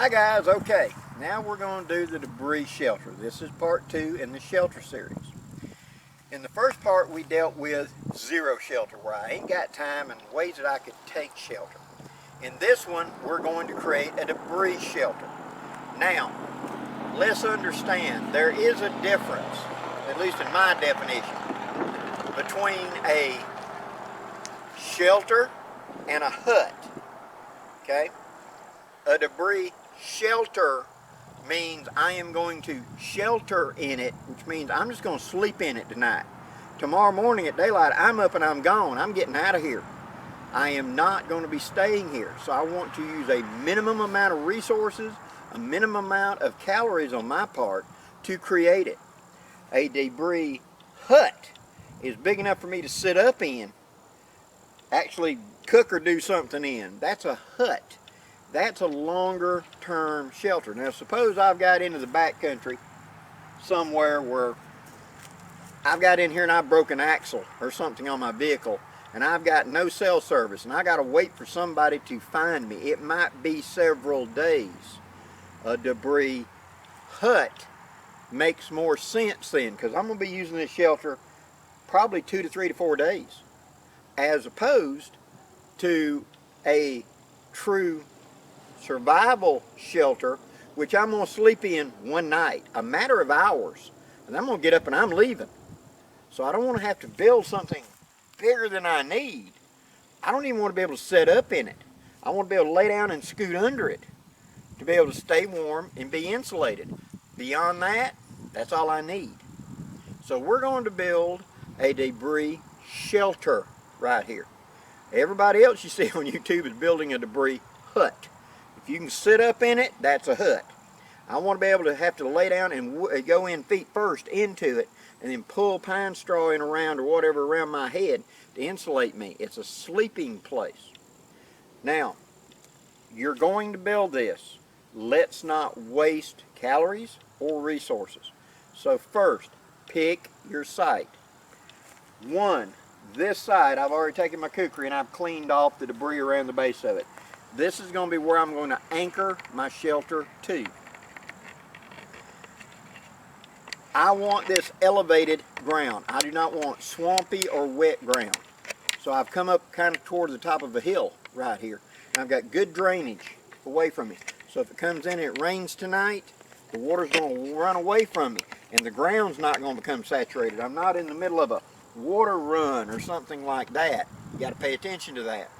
Hi guys, okay, now we're going to do the debris shelter. This is part 2 in the shelter series. In the first part we dealt with zero shelter, where I ain't got time and ways that I could take shelter. In this one we're going to create a debris shelter. Now, let's understand there is a difference, at least in my definition, between a shelter and a hut. Okay? A debris shelter means I am going to shelter in it, which means I'm just going to sleep in it tonight. Tomorrow morning at daylight, I'm up and I'm gone. I'm getting out of here. I am not going to be staying here. So I want to use a minimum amount of resources, a minimum amount of calories on my part to create it. A debris hut is big enough for me to sit up in, actually cook or do something in. That's a hut. That's a longer term shelter. Now suppose I've got into the back country somewhere where I've got in here and I've broken an axle or something on my vehicle and I've got no cell service and I got to wait for somebody to find me. It might be several days. A debris hut makes more sense then, because I'm going to be using this shelter probably 2 to 3 to 4 days, as opposed to a true survival shelter, which I'm going to sleep in one night, a matter of hours, and I'm going to get up and I'm leaving. So I don't want to have to build something bigger than I need. I don't even want to be able to set up in it. I want to be able to lay down and scoot under it to be able to stay warm and be insulated. Beyond that, that's all I need. So we're going to build a debris shelter right here. Everybody else you see on YouTube is building a debris hut. If you can sit up in it, that's a hut. I want to be able to have to lay down and go in feet first into it and then pull pine straw in around or whatever around my head to insulate me. It's a sleeping place. Now, you're going to build this. Let's not waste calories or resources. So first, pick your site. One, this side, I've already taken my kukri and I've cleaned off the debris around the base of it. This is going to be where I'm going to anchor my shelter to. I want this elevated ground. I do not want swampy or wet ground. So I've come up kind of toward the top of a hill right here. And I've got good drainage away from me. So if it comes in and it rains tonight, the water's going to run away from me. And the ground's not going to become saturated. I'm not in the middle of a water run or something like that. You got to pay attention to that.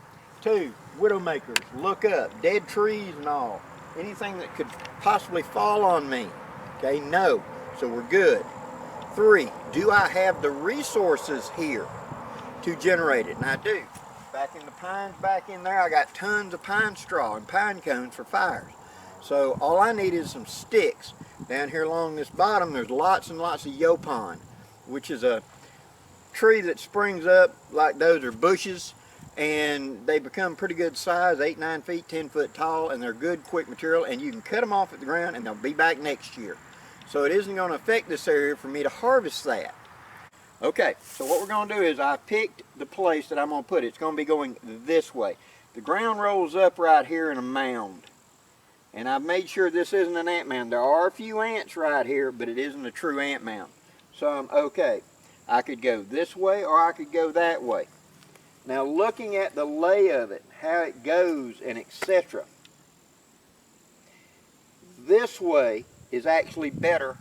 2, widowmakers, look up, dead trees and all. Anything that could possibly fall on me. Okay, no. So we're good. 3, do I have the resources here to generate it? And I do. Back in the pines, back in there, I got tons of pine straw and pine cones for fires. So all I need is some sticks. Down here along this bottom, there's lots and lots of yopon, which is a tree that springs up like those are bushes, and they become pretty good size, 8, 9 feet, 10 foot tall, and they're good, quick material, and you can cut them off at the ground and they'll be back next year. So it isn't going to affect this area for me to harvest that. Okay, so what we're going to do is I picked the place that I'm going to put it. It's going to be going this way. The ground rolls up right here in a mound. And I've made sure this isn't an ant mound. There are a few ants right here, but it isn't a true ant mound. So I'm okay. I could go this way or I could go that way. Now looking at the lay of it, how it goes and etc. This way is actually better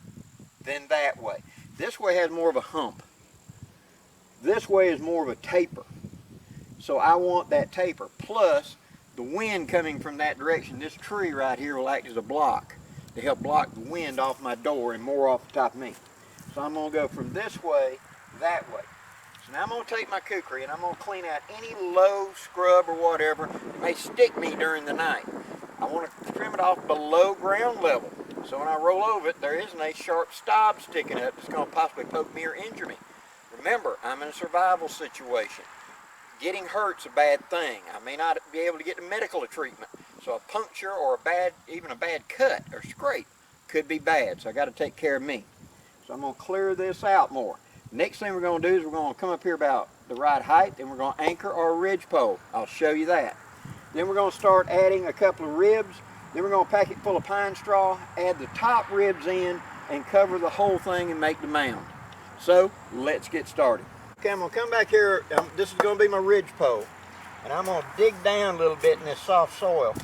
than that way. This way has more of a hump. This way is more of a taper. So I want that taper. Plus, the wind coming from that direction, this tree right here will act as a block to help block the wind off my door and more off the top of me. So I'm going to go from this way, that way. So now I'm going to take my kukri and I'm going to clean out any low scrub or whatever that may stick me during the night. I want to trim it off below ground level. So when I roll over it, there isn't a sharp stub sticking up that's going to possibly poke me or injure me. Remember, I'm in a survival situation. Getting hurt's a bad thing. I may not be able to get the medical treatment. So a puncture or even a bad cut or scrape could be bad. So I got to take care of me. So I'm going to clear this out more. Next thing we're going to do is we're going to come up here about the right height and we're going to anchor our ridge pole. I'll show you that. Then we're going to start adding a couple of ribs Then we're going to pack it full of pine straw, add the top ribs in, and cover the whole thing and make the mound. So let's get started. Okay, I'm going to come back here. This is going to be my ridge pole. And I'm going to dig down a little bit in this soft soil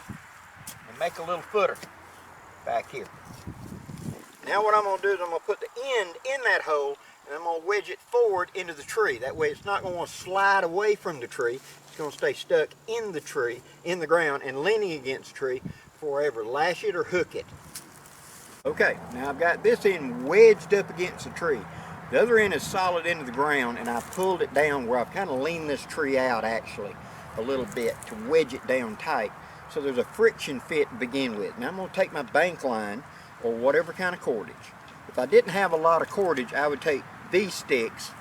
and make a little footer back here. Now what I'm going to do is I'm going to put the end in that hole and I'm going to wedge it forward into the tree. That way it's not going to slide away from the tree. It's going to stay stuck in the tree, in the ground, and leaning against the tree before I ever lash it or hook it. Okay, now I've got this end wedged up against the tree. The other end is solid into the ground, and I pulled it down where I've kind of leaned this tree out actually a little bit to wedge it down tight. So there's a friction fit to begin with. Now I'm going to take my bank line or whatever kind of cordage. If I didn't have a lot of cordage, I would take these sticks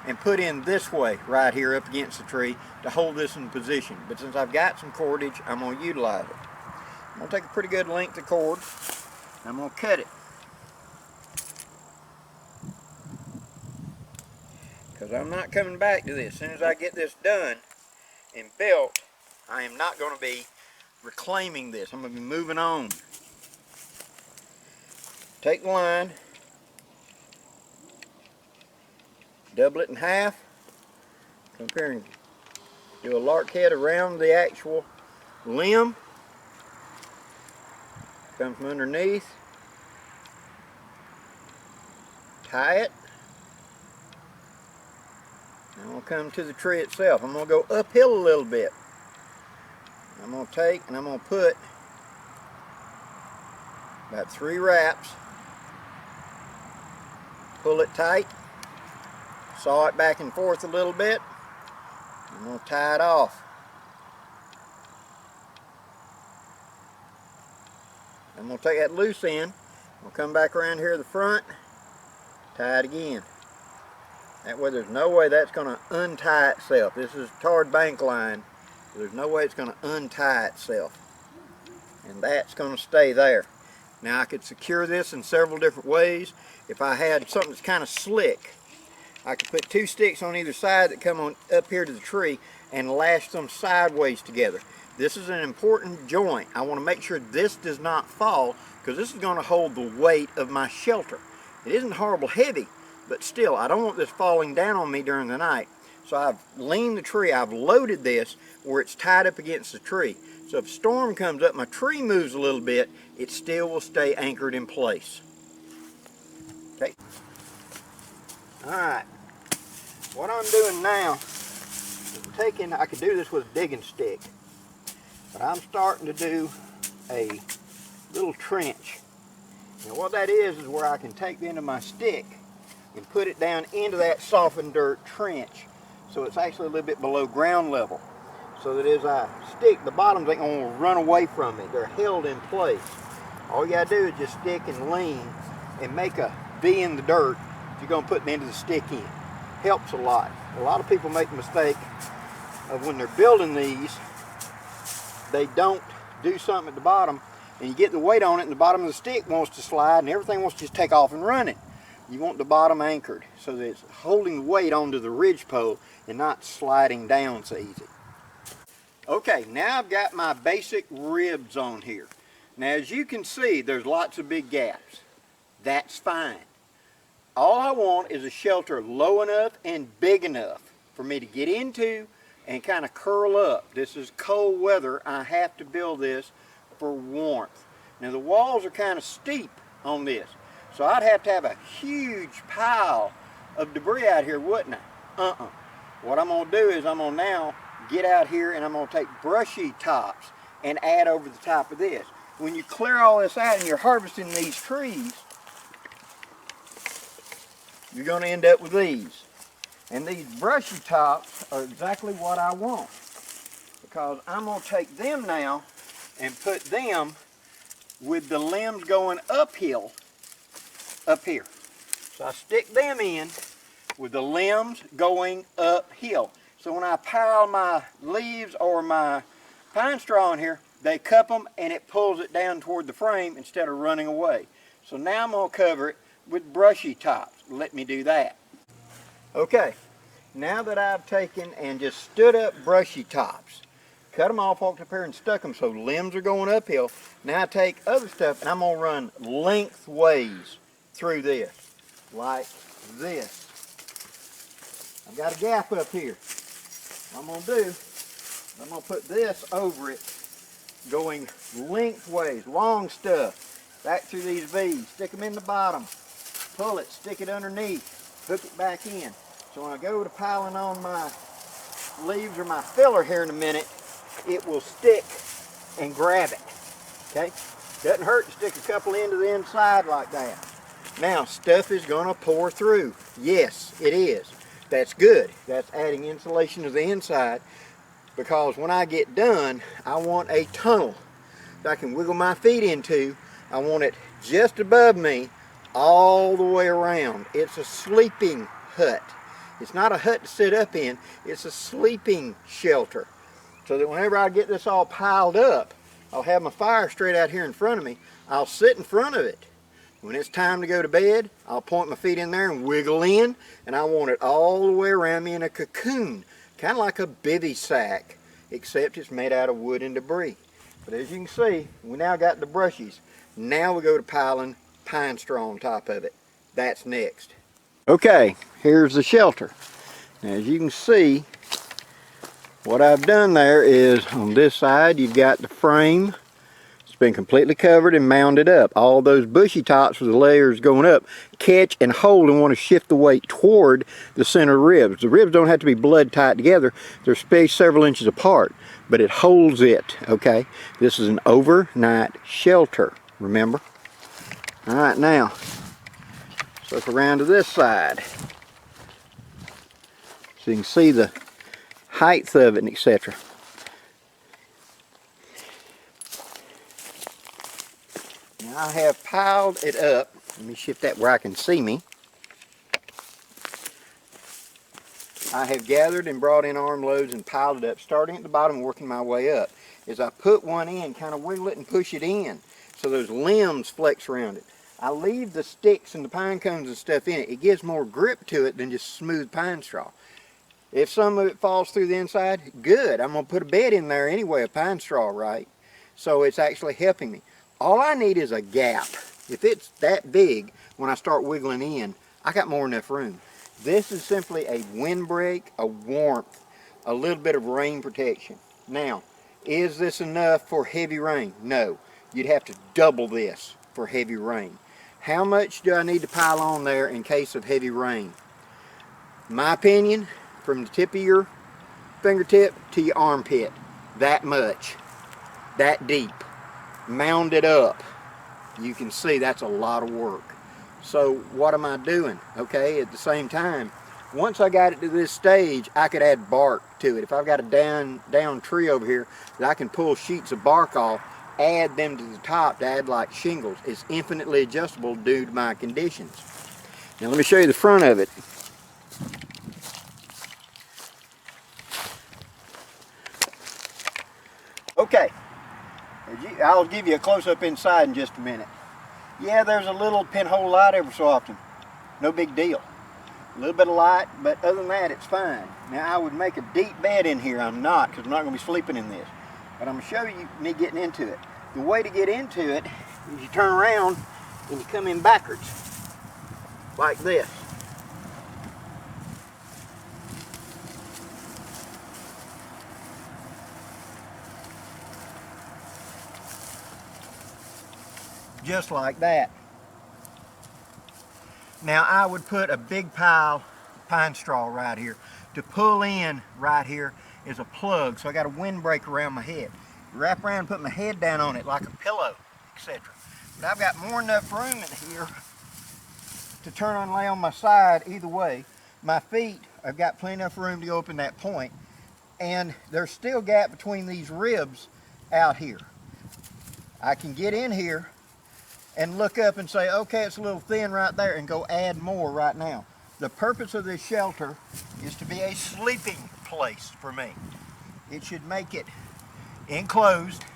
and put in this way right here up against the tree to hold this in position. But since I've got some cordage, I'm going to utilize it. I'm going to take a pretty good length of cord and I'm going to cut it. Because I'm not coming back to this. As soon as I get this done and built, I am not going to be reclaiming this. I'm going to be moving on. Take the line, double it in half, come here and do a lark head around the actual limb, come from underneath, tie it. I'm going to come to the tree itself. I'm going to go uphill a little bit. I'm going to take and I'm going to put about 3 wraps, pull it tight, saw it back and forth a little bit. I'm going to tie it off. I'm going to take that loose end, I'll come back around here to the front, tie it again. That way there's no way that's going to untie itself. This is tarred bank line, so there's no way it's going to untie itself. And that's going to stay there. Now I could secure this in several different ways. If I had something that's kind of slick, I could put 2 sticks on either side that come on up here to the tree and lash them sideways together. This is an important joint. I want to make sure this does not fall because this is going to hold the weight of my shelter. It isn't horrible heavy, but still I don't want this falling down on me during the night. So I've leaned the tree, I've loaded this where it's tied up against the tree. So if a storm comes up, my tree moves a little bit, it still will stay anchored in place. Okay. Alright. What I'm doing now is taking, I could do this with a digging stick, but I'm starting to do a little trench. Now what that is where I can take the end of my stick and put it down into that softened dirt trench so it's actually a little bit below ground level. So that as I stick, the bottoms ain't going to run away from me. They're held in place. All you got to do is just stick and lean and make a V in the dirt if you're going to put the end of the stick in. Helps a lot. A lot of people make the mistake of when they're building these, they don't do something at the bottom and you get the weight on it and the bottom of the stick wants to slide and everything wants to just take off and run it. You want the bottom anchored so that it's holding the weight onto the ridge pole and not sliding down so easy. Okay, now I've got my basic ribs on here. Now as you can see, there's lots of big gaps. That's fine. All I want is a shelter low enough and big enough for me to get into and kind of curl up. This is cold weather. I have to build this for warmth. Now the walls are kind of steep on this, so I'd have to have a huge pile of debris out here, wouldn't I? What I'm going to do is I'm going to now get out here and I'm going to take brushy tops and add over the top of this. When you clear all this out and you're harvesting these trees, you're going to end up with these. And these brushy tops are exactly what I want, because I'm going to take them now and put them with the limbs going uphill up here. So I stick them in with the limbs going uphill. So when I pile my leaves or my pine straw in here, they cup them and it pulls it down toward the frame instead of running away. So now I'm going to cover it with brushy tops. Let me do that. Okay, now that I've taken and just stood up brushy tops, cut them off, walked up here and stuck them so limbs are going uphill. Now I take other stuff and I'm going to run lengthways through this, like this. I've got a gap up here. What I'm going to do, I'm going to put this over it, going lengthways, long stuff, back through these V's, stick them in the bottom, pull it, stick it underneath, hook it back in. So when I go to piling on my leaves or my filler here in a minute, it will stick and grab it, okay? Doesn't hurt to stick a couple into the inside like that. Now, stuff is gonna pour through. Yes, it is. That's good. That's adding insulation to the inside, because when I get done, I want a tunnel that I can wiggle my feet into. I want it just above me all the way around. It's a sleeping hut. It's not a hut to sit up in, it's a sleeping shelter. So that whenever I get this all piled up, I'll have my fire straight out here in front of me. I'll sit in front of it. When it's time to go to bed, I'll point my feet in there and wiggle in, and I want it all the way around me in a cocoon, kind of like a bivy sack, except it's made out of wood and debris. But as you can see, we now got the brushes. Now we go to piling pine straw on top of it. That's next. Okay, here's the shelter. Now, as you can see, what I've done there is on this side you've got the frame. It's been completely covered and mounded up. All those bushy tops with the layers going up catch and hold and want to shift the weight toward the center ribs. The ribs don't have to be blood tight together. They're spaced several inches apart, but it holds it, okay? This is an overnight shelter, remember? All right, now, let's look around to this side so you can see the height of it and etc. Now I have piled it up. Let me shift that where I can see me. I have gathered and brought in arm loads and piled it up, starting at the bottom and working my way up. As I put one in, kind of wiggle it and push it in so those limbs flex around it. I leave the sticks and the pine cones and stuff in it. It gives more grip to it than just smooth pine straw. If some of it falls through the inside, good. I'm going to put a bed in there anyway, a pine straw, right? So it's actually helping me. All I need is a gap. If it's that big, when I start wiggling in, I got more than enough room. This is simply a windbreak, a warmth, a little bit of rain protection. Now, is this enough for heavy rain? No. You'd have to double this for heavy rain. How much do I need to pile on there in case of heavy rain? My opinion, from the tip of your fingertip to your armpit, that much, that deep, mound it up. You can see that's a lot of work. So what am I doing? Okay, at the same time, once I got it to this stage, I could add bark to it. If I've got a down tree over here that I can pull sheets of bark off, add them to the top to add like shingles. It's infinitely adjustable due to my conditions. Now let me show you the front of it. Okay, I'll give you a close-up inside in just a minute. Yeah, there's a little pinhole light every so often. No big deal. A little bit of light, but other than that, it's fine. Now, I would make a deep bed in here. I'm not, because I'm not going to be sleeping in this. But I'm going to show you me getting into it. The way to get into it is you turn around and you come in backwards, like this. Just like that. Now I would put a big pile of pine straw right here. To pull in right here is a plug, so I got a windbreak around my head. Wrap around and put my head down on it like a pillow, etc. But I've got more than enough room in here to turn and lay on my side either way. My feet, I've got plenty enough room to go up in that point, and there's still gap between these ribs out here. I can get in here and look up and say, okay, it's a little thin right there, and go add more right now. The purpose of this shelter is to be a sleeping place for me. It should make it enclosed.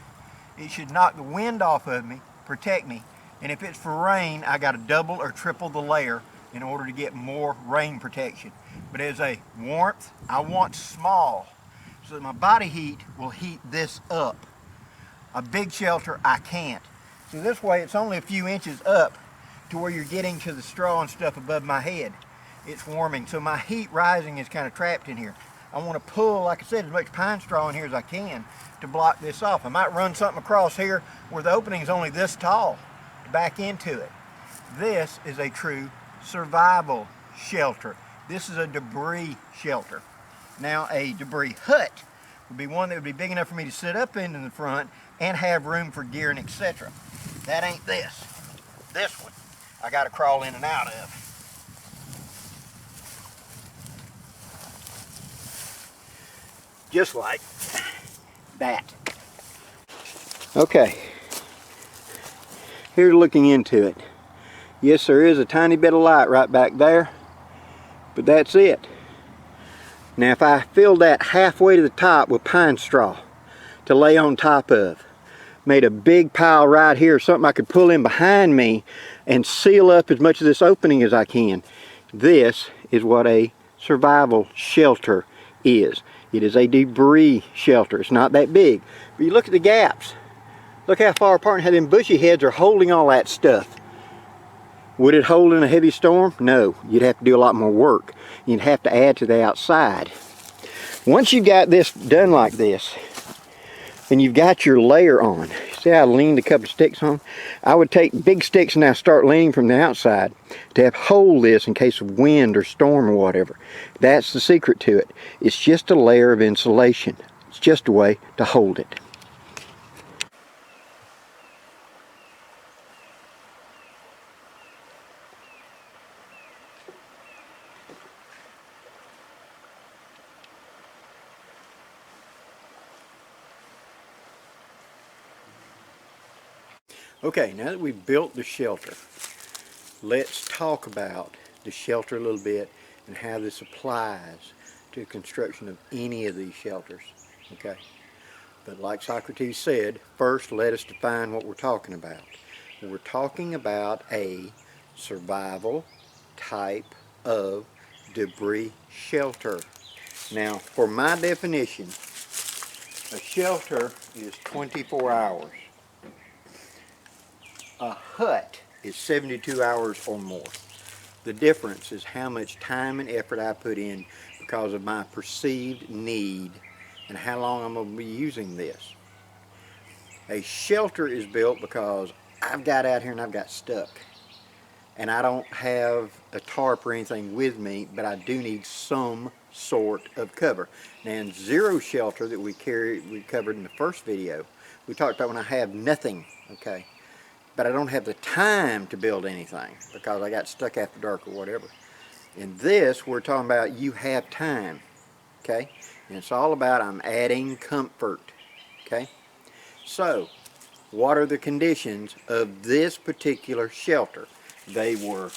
It should knock the wind off of me, protect me, and if it's for rain, I got to double or triple the layer in order to get more rain protection. But as a warmth, I want small. so that my body heat will heat this up. A big shelter, I can't. So this way it's only a few inches up to where you're getting to the straw and stuff above my head. It's warming, so my heat rising is kind of trapped in here. I want to pull, like I said, as much pine straw in here as I can to block this off. I might run something across here where the opening is only this tall to back into it. This is a true survival shelter. This is a debris shelter. Now a debris hut would be one that would be big enough for me to sit up in the front and have room for gear and etc. That ain't this. This one I got to crawl in and out of. Just like that. Okay, here's looking into it. Yes, there is a tiny bit of light right back there, but that's it. Now if I filled that halfway to the top with pine straw to lay on top of, made a big pile right here, something I could pull in behind me and seal up as much of this opening as I can. This is what a survival shelter is. It is a debris shelter. It's not that big. But you look at the gaps. Look how far apart and how them bushy heads are holding all that stuff. Would it hold in a heavy storm? No. You'd have to do a lot more work. You'd have to add to the outside. Once you've got this done like this, and you've got your layer on, see how I leaned a couple of sticks on? I would take big sticks and now start leaning from the outside to help hold this in case of wind or storm or whatever. That's the secret to it. It's just a layer of insulation. It's just a way to hold it. Okay, now that we've built the shelter, let's talk about the shelter a little bit and how this applies to the construction of any of these shelters. Okay, but like Socrates said, first let us define what we're talking about. We're talking about a survival type of debris shelter. Now, for my definition, a shelter is 24 hours. A hut is 72 hours or more. The difference is how much time and effort I put in because of my perceived need and how long I'm going to be using this. A shelter is built because I've got out here and I've got stuck. And I don't have a tarp or anything with me, but I do need some sort of cover. Now in zero shelter that we covered in the first video, we talked about when I have nothing, okay? But I don't have the time to build anything because I got stuck after dark or whatever. In this, we're talking about you have time, okay? And it's all about I'm adding comfort, okay? So, what are the conditions of this particular shelter? They were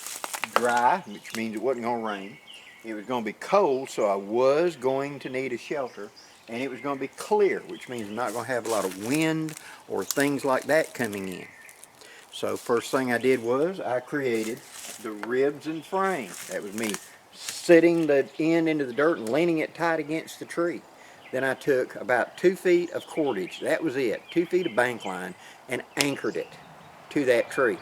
dry, which means it wasn't going to rain. It was going to be cold, so I was going to need a shelter. And it was going to be clear, which means I'm not going to have a lot of wind or things like that coming in. So first thing I did was I created the ribs and frame. That was me sitting the end into the dirt and leaning it tight against the tree. Then I took about 2 feet of cordage, that was it, 2 feet of bank line, and anchored it to that tree.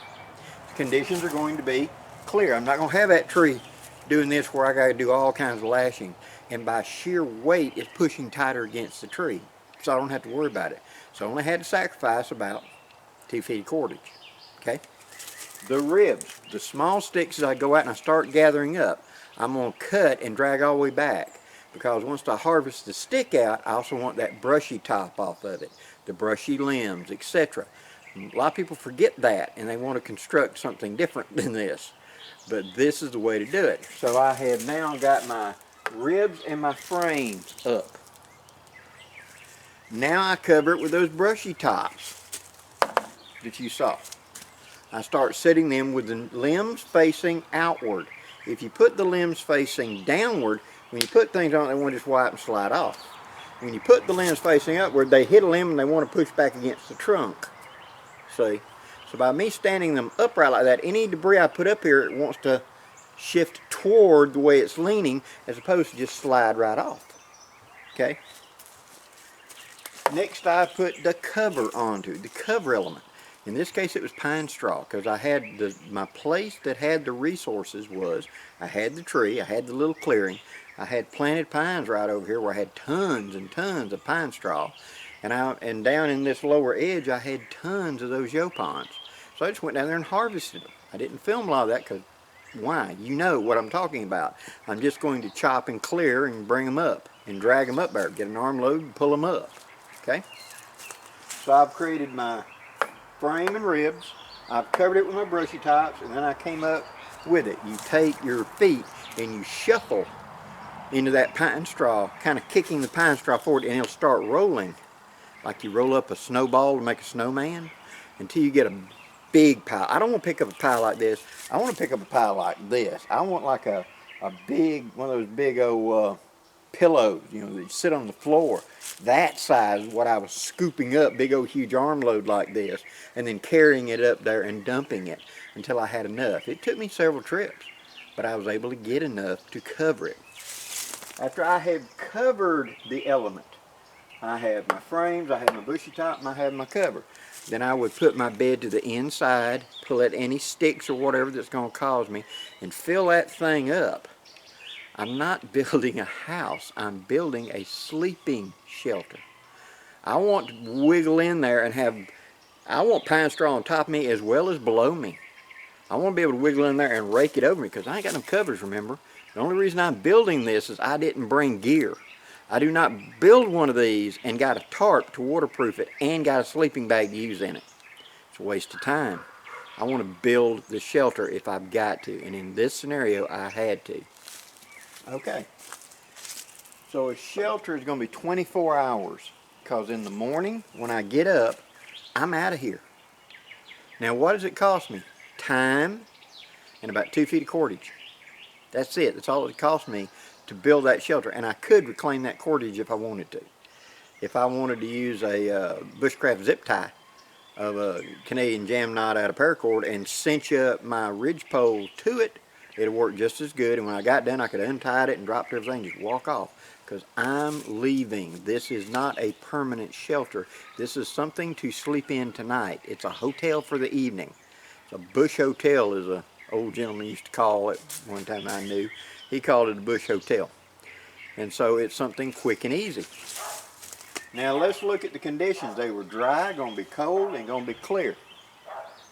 The conditions are going to be clear. I'm not going to have that tree doing this where I got to do all kinds of lashing, and by sheer weight it's pushing tighter against the tree, so I don't have to worry about it. So I only had to sacrifice about 2 feet of cordage. Okay, the ribs, the small sticks as I go out and I start gathering up, I'm going to cut and drag all the way back because once I harvest the stick out, I also want that brushy top off of it, the brushy limbs, etc. A lot of people forget that and they want to construct something different than this, but this is the way to do it. So I have now got my ribs and my frames up. Now I cover it with those brushy tops that you saw. I start setting them with the limbs facing outward. If you put the limbs facing downward, when you put things on, they want to just wipe and slide off. When you put the limbs facing upward, they hit a limb and they want to push back against the trunk. See? So by me standing them upright like that, any debris I put up here, it wants to shift toward the way it's leaning as opposed to just slide right off. Okay? Next I put the cover onto, the cover element. In this case it was pine straw, because I had my place that had the resources was, I had the tree, I had the little clearing, I had planted pines right over here where I had tons and tons of pine straw, and down in this lower edge I had tons of those yopons. So I just went down there and harvested them. I didn't film a lot of that because why? You know what I'm talking about. I'm just going to chop and clear and bring them up and drag them up there, get an arm load and pull them up. Okay? So I've created my frame and ribs. I've covered it with my brushy tops, and then I came up with it. You take your feet and you shuffle into that pine straw, kind of kicking the pine straw forward, and it'll start rolling like you roll up a snowball to make a snowman until you get a big pile. I don't want to pick up a pile like this. I want to pick up a pile like this. I want like a big, one of those big old pillows, you know, that you sit on the floor. That size is what I was scooping up, big old huge arm load like this, and then carrying it up there and dumping it until I had enough. It took me several trips, but I was able to get enough to cover it. After I had covered the element, I have my frames, I have my bushy top, and I have my cover. Then I would put my bed to the inside, pull out any sticks or whatever that's going to cause me, and fill that thing up. I'm not building a house, I'm building a sleeping shelter. I want to wiggle in there and I want pine straw on top of me as well as below me. I want to be able to wiggle in there and rake it over me because I ain't got no covers, remember. The only reason I'm building this is I didn't bring gear. I do not build one of these and got a tarp to waterproof it and got a sleeping bag to use in it. It's a waste of time. I want to build the shelter if I've got to, and in this scenario I had to. Okay, so a shelter is going to be 24 hours because in the morning when I get up, I'm out of here. Now what does it cost me? Time and about 2 feet of cordage. That's it. That's all it cost me to build that shelter, and I could reclaim that cordage if I wanted to. If I wanted to use a bushcraft zip tie of a Canadian jam knot out of paracord and cinch up my ridge pole to it, it'll work just as good, and when I got done I could untie it and drop everything and just walk off because I'm leaving. This is not a permanent shelter. This is something to sleep in tonight. It's a hotel for the evening. It's a bush hotel, as an old gentleman used to call it one time I knew. He called it a bush hotel. And so it's something quick and easy. Now let's look at the conditions. They were dry, going to be cold, and going to be clear.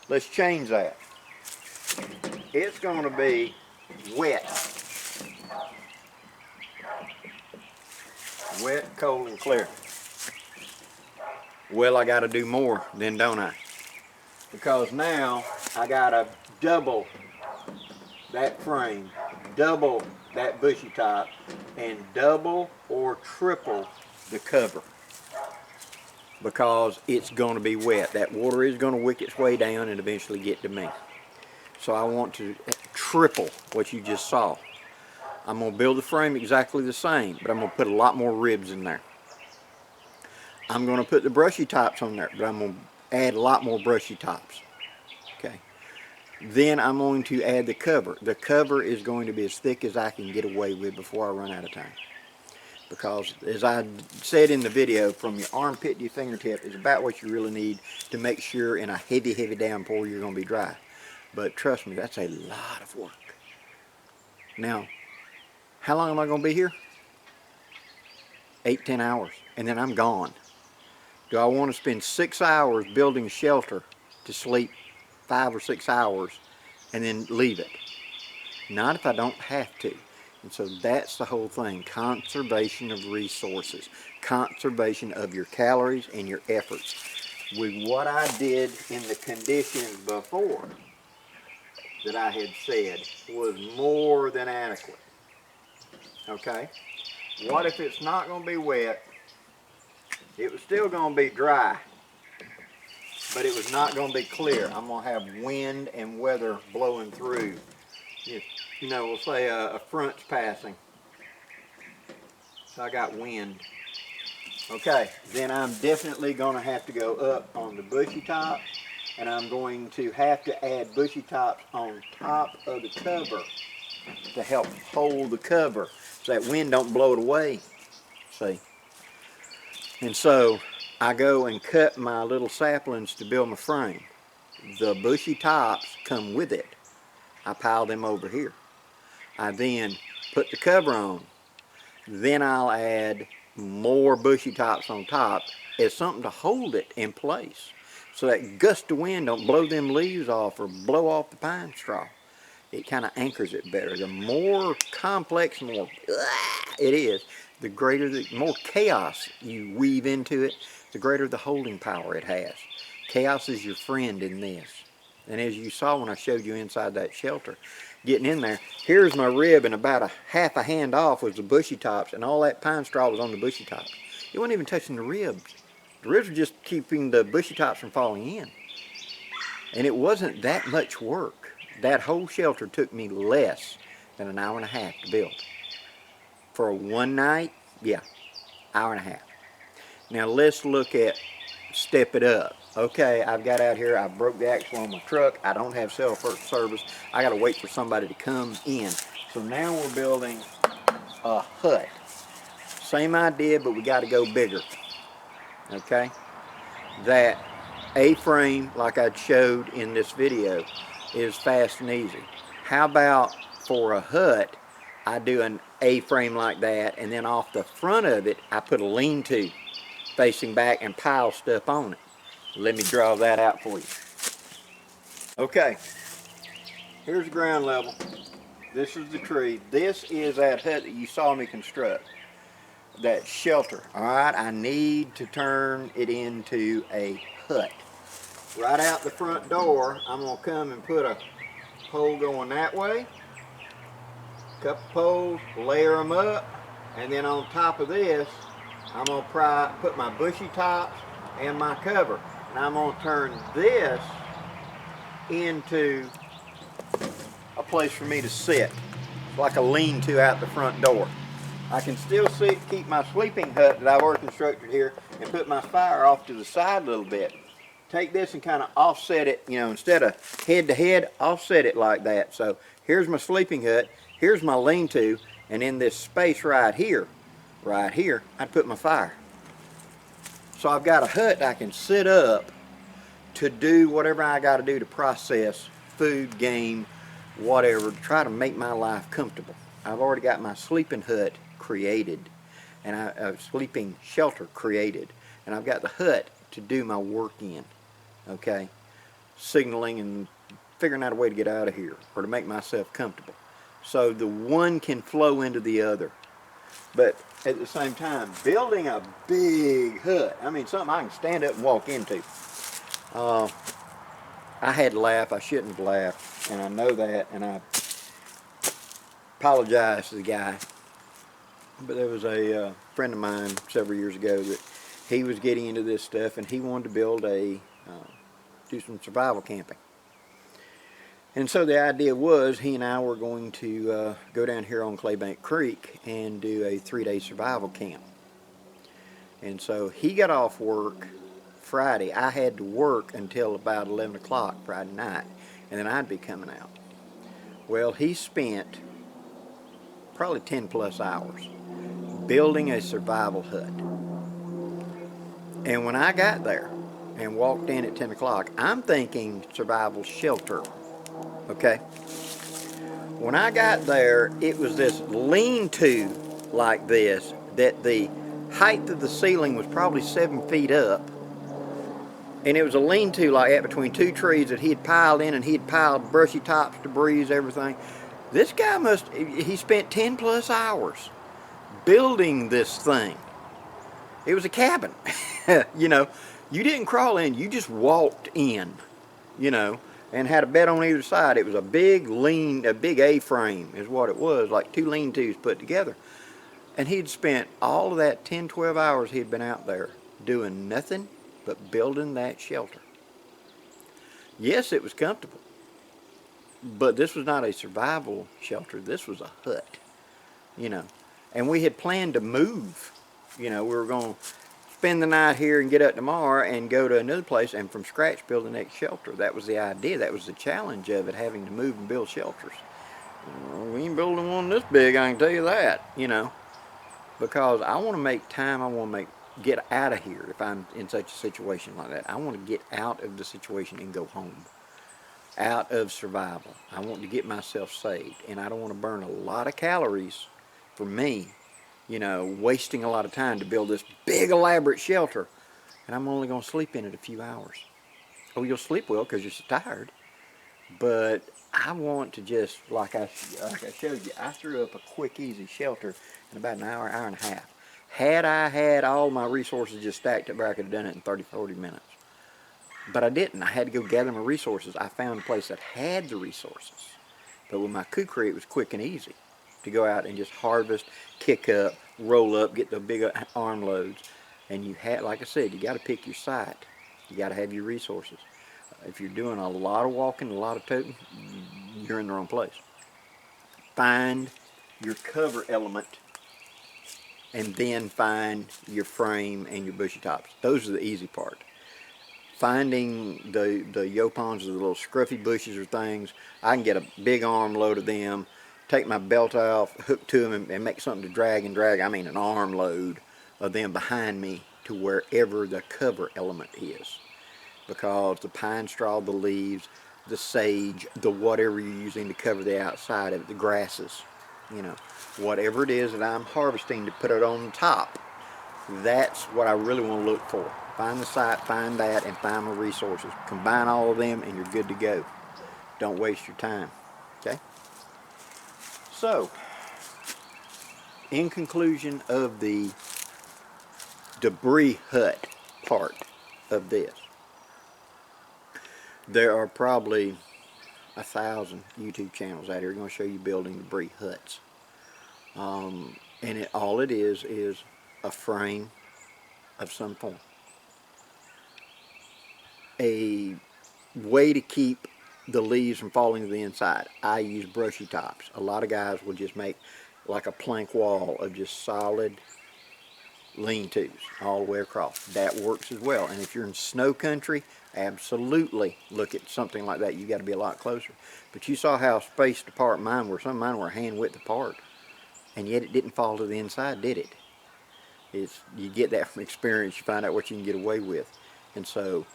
Let's change that. It's going to be wet. Wet, cold, and clear. Well, I got to do more then, don't I? Because now I got to double that frame, double that bushy top, and double or triple the cover because it's going to be wet. That water is going to wick its way down and eventually get to me. So I want to triple what you just saw. I'm going to build the frame exactly the same, but I'm going to put a lot more ribs in there. I'm going to put the brushy tops on there, but I'm going to add a lot more brushy tops. Okay. Then I'm going to add the cover. The cover is going to be as thick as I can get away with before I run out of time. Because as I said in the video, from your armpit to your fingertip is about what you really need to make sure in a heavy, heavy downpour you're going to be dry. But trust me, that's a lot of work. Now, how long am I going to be here? 8-10 hours, and then I'm gone. Do I want to spend 6 hours building a shelter to sleep 5 or 6 hours and then leave it? Not if I don't have to. And so that's the whole thing. Conservation of resources. Conservation of your calories and your efforts. With what I did in the conditions before that I had said was more than adequate. Okay? What if it's not going to be wet? It was still going to be dry, but it was not going to be clear. I'm going to have wind and weather blowing through. You know, we'll say a front's passing. So I got wind. Okay, then I'm definitely going to have to go up on the bushy top, and I'm going to have to add bushy tops on top of the cover to help hold the cover so that wind don't blow it away. See? And so I go and cut my little saplings to build my frame. The bushy tops come with it. I pile them over here. I then put the cover on. Then I'll add more bushy tops on top as something to hold it in place, so that gust of wind don't blow them leaves off or blow off the pine straw. It kind of anchors it better. The more complex, more it is, the greater, the more chaos you weave into it, the greater the holding power it has. Chaos is your friend in this. And as you saw when I showed you inside that shelter, getting in there, here's my rib, and about a half a hand off was the bushy tops, and all that pine straw was on the bushy tops. It wasn't even touching the ribs. The ribs were just keeping the bushy tops from falling in. And it wasn't that much work. That whole shelter took me less than an hour and a half to build. For one night, yeah, hour and a half. Now let's look at step it up. Okay, I've got out here, I broke the axle on my truck. I don't have cell phone service. I gotta wait for somebody to come in. So now we're building a hut. Same idea, but we gotta go bigger. Okay? That A-frame, like I showed in this video, is fast and easy. How about for a hut, I do an A-frame like that, and then off the front of it, I put a lean-to facing back and pile stuff on it. Let me draw that out for you. Okay, here's the ground level. This is the tree. This is that hut that you saw me construct. That shelter. All right, I need to turn it into a hut. Right out the front door, I'm gonna come and put a pole going that way. Couple poles, layer them up, and then on top of this, I'm gonna put my bushy tops and my cover. And I'm going to turn this into a place for me to sit. It's like a lean-to out the front door. I can still keep my sleeping hut that I've already constructed here and put my fire off to the side a little bit. Take this and kind of offset it, you know, instead of head to head, offset it like that. So here's my sleeping hut, here's my lean-to, and in this space right here, I'd put my fire. So I've got a hut I can sit up to do whatever I got to do to process food, game, whatever, to try to make my life comfortable. I've already got my sleeping hut created, and a sleeping shelter created, and I've got the hut to do my work in, okay? Signaling and figuring out a way to get out of here or to make myself comfortable. So the one can flow into the other. But at the same time, building a big hut, I mean something I can stand up and walk into. I had to laugh, I shouldn't have laughed, and I know that, and I apologize to the guy. But there was a friend of mine several years ago that he was getting into this stuff, and he wanted to build do some survival camping. And so the idea was he and I were going to go down here on Claybank Creek and do a 3-day survival camp. And so he got off work Friday. I had to work until about 11 o'clock Friday night, and then I'd be coming out. Well, he spent probably 10 plus hours building a survival hut. And when I got there and walked in at 10 o'clock, I'm thinking survival shelter. Okay, when I got there, it was this lean-to like this, that the height of the ceiling was probably 7 feet up, and it was a lean-to like that between two trees that he had piled in, and he had piled brushy tops, debris, everything. This guy he spent 10 plus hours building this thing. It was a cabin. You know, you didn't crawl in, you just walked in, you know, and had a bed on either side. It was a big A-frame is what it was, like 2 lean-tos put together. And he'd spent all of that 10, 12 hours he'd been out there doing nothing but building that shelter. Yes, it was comfortable, but this was not a survival shelter. This was a hut, you know. And we had planned to move. You know, we were going to spend the night here and get up tomorrow and go to another place and from scratch build the next shelter. That was the idea. That was the challenge of it, having to move and build shelters. We ain't building one this big, I can tell you that, you know, because I want to make time. I want to make get out of here if I'm in such a situation like that. I want to get out of the situation and go home. Out of survival. I want to get myself saved, and I don't want to burn a lot of calories for me, you know, wasting a lot of time to build this big elaborate shelter, and I'm only going to sleep in it a few hours. Oh, you'll sleep well because you're so tired, but I want to just, like I showed you, I threw up a quick, easy shelter in about an hour, hour and a half. Had I had all my resources just stacked up there, I could have done it in 30, 40 minutes. But I didn't. I had to go gather my resources. I found a place that had the resources. But with my kukri, it was quick and easy to go out and just harvest, kick up, roll up, get the big arm loads. And you had, like I said, you got to pick your site. You got to have your resources. If you're doing a lot of walking, a lot of toting, you're in the wrong place. Find your cover element, and then find your frame and your bushy tops. Those are the easy part. Finding the yopons, the little scruffy bushes or things, I can get a big arm load of them, take my belt off, hook to them, and make something to drag and drag. I mean an arm load of them behind me to wherever the cover element is. Because the pine straw, the leaves, the sage, the whatever you're using to cover the outside of it, the grasses, you know, whatever it is that I'm harvesting to put it on the top, that's what I really want to look for. Find the site, find that, and find my resources. Combine all of them and you're good to go. Don't waste your time, okay? So, in conclusion of the debris hut part of this, there are probably 1,000 YouTube channels out here going to show you building debris huts. And all it is a frame of some form. A way to keep the leaves from falling to the inside. I use brushy tops. A lot of guys will just make like a plank wall of just solid lean-tos all the way across. That works as well. And if you're in snow country, absolutely look at something like that. You got to be a lot closer. But you saw how spaced apart mine were. Some of mine were hand width apart, and yet it didn't fall to the inside, did it? You get that from experience. You find out what you can get away with. And so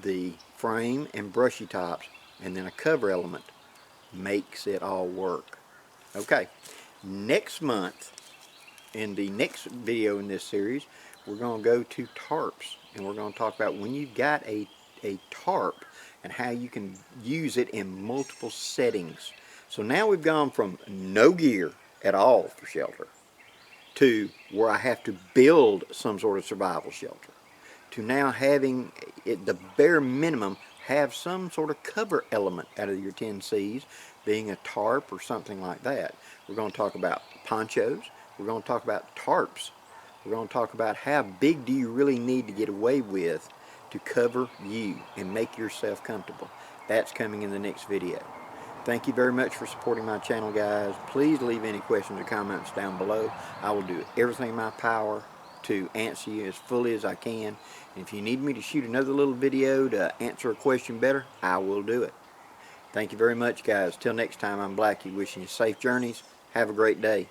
the frame and brushy tops and then a cover element makes it all work. Okay, next month, in the next video in this series, we're going to go to tarps, and we're going to talk about when you've got a tarp and how you can use it in multiple settings. So now we've gone from no gear at all for shelter to where I have to build some sort of survival shelter, to now having it, the bare minimum, have some sort of cover element out of your 10Cs, being a tarp or something like that. We're going to talk about ponchos. We're going to talk about tarps. We're going to talk about how big do you really need to get away with to cover you and make yourself comfortable. That's coming in the next video. Thank you very much for supporting my channel, guys. Please leave any questions or comments down below. I will do everything in my power to answer you as fully as I can. And if you need me to shoot another little video to answer a question better, I will do it. Thank you very much, guys. Till next time, I'm Blackie, wishing you safe journeys. Have a great day.